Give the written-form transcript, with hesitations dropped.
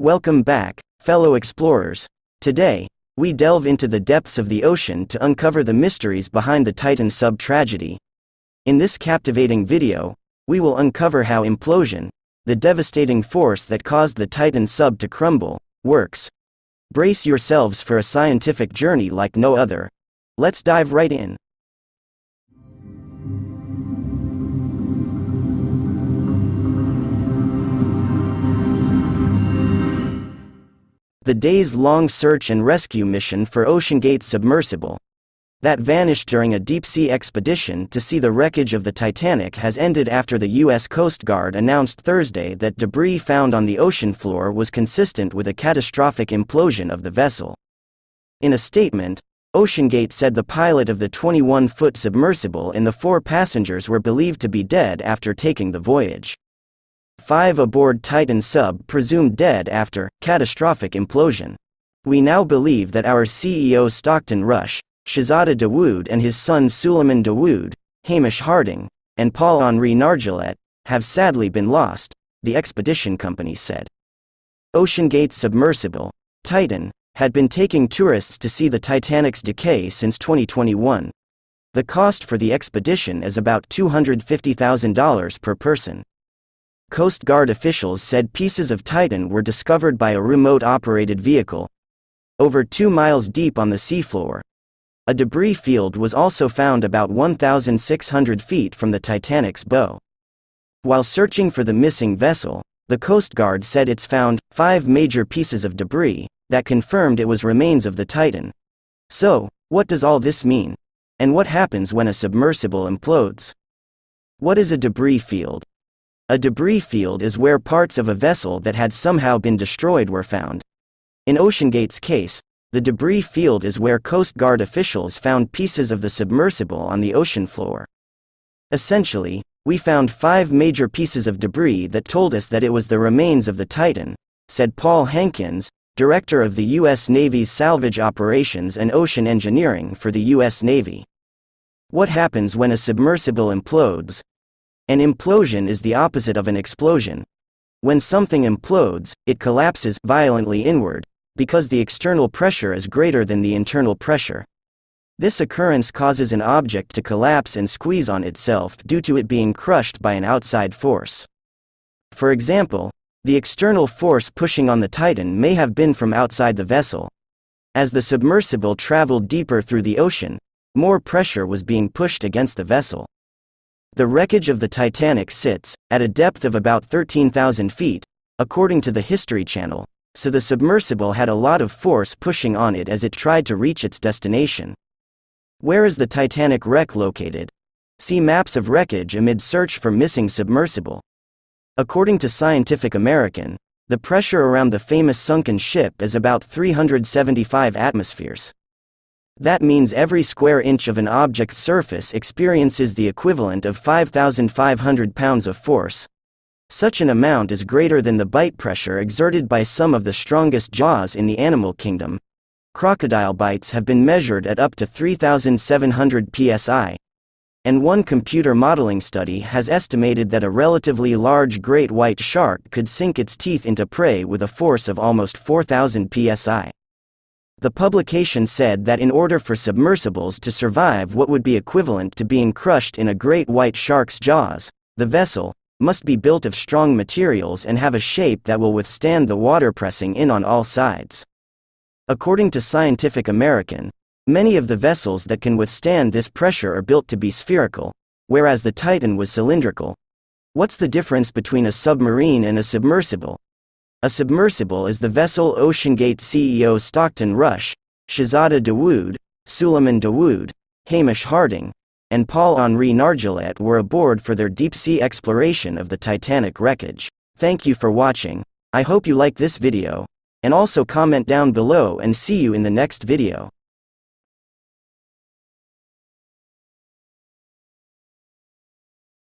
Welcome back, fellow explorers. Today, we delve into the depths of the ocean to uncover the mysteries behind the Titan sub tragedy. In this captivating video, we will uncover how implosion, the devastating force that caused the Titan sub to crumble, works. Brace yourselves for a scientific journey like no other. Let's dive right in. The days-long search and rescue mission for Oceangate submersible that vanished during a deep-sea expedition to see the wreckage of the Titanic has ended after the U.S. Coast Guard announced Thursday that debris found on the ocean floor was consistent with a catastrophic implosion of the vessel. In a statement, Oceangate said the pilot of the 21-foot submersible and the 4 passengers were believed to be dead after taking the voyage. 5 aboard Titan sub presumed dead after catastrophic implosion. We now believe that our CEO Stockton Rush, Shahzada Dawood and his son Suleman Dawood, Hamish Harding, and Paul-Henri Nargeolet, have sadly been lost, the expedition company said. Oceangate's submersible, Titan, had been taking tourists to see the Titanic's decay since 2021. The cost for the expedition is about $250,000 per person. Coast Guard officials said pieces of Titan were discovered by a remote-operated vehicle over 2 miles deep on the seafloor. A debris field was also found about 1,600 feet from the Titanic's bow. While searching for the missing vessel, the Coast Guard said it's found 5 major pieces of debris that confirmed it was remains of the Titan. So, what does all this mean? And what happens when a submersible implodes? What is a debris field? A debris field is where parts of a vessel that had somehow been destroyed were found. In Oceangate's case, the debris field is where Coast Guard officials found pieces of the submersible on the ocean floor. Essentially, we found 5 major pieces of debris that told us that it was the remains of the Titan, said Paul Hankins, director of the U.S. Navy's Salvage Operations and Ocean Engineering for the U.S. Navy. What happens when a submersible implodes? An implosion is the opposite of an explosion. When something implodes, it collapses violently inward, because the external pressure is greater than the internal pressure. This occurrence causes an object to collapse and squeeze on itself due to it being crushed by an outside force. For example, the external force pushing on the Titan may have been from outside the vessel. As the submersible traveled deeper through the ocean, more pressure was being pushed against the vessel. The wreckage of the Titanic sits at a depth of about 13,000 feet, according to the History Channel, so the submersible had a lot of force pushing on it as it tried to reach its destination. Where is the Titanic wreck located? See maps of wreckage amid search for missing submersible. According to Scientific American, the pressure around the famous sunken ship is about 375 atmospheres. That means every square inch of an object's surface experiences the equivalent of 5,500 pounds of force. Such an amount is greater than the bite pressure exerted by some of the strongest jaws in the animal kingdom. Crocodile bites have been measured at up to 3,700 psi. And one computer modeling study has estimated that a relatively large great white shark could sink its teeth into prey with a force of almost 4,000 psi. The publication said that in order for submersibles to survive what would be equivalent to being crushed in a great white shark's jaws, the vessel must be built of strong materials and have a shape that will withstand the water pressing in on all sides. According to Scientific American, many of the vessels that can withstand this pressure are built to be spherical, whereas the Titan was cylindrical. What's the difference between a submarine and a submersible? A submersible is the vessel Oceangate CEO Stockton Rush, Shahzada Dawood, Suleman Dawood, Hamish Harding, and Paul-Henri Nargeolet were aboard for their deep-sea exploration of the Titanic wreckage. Thank you for watching. I hope you like this video, and also comment down below and see you in the next video.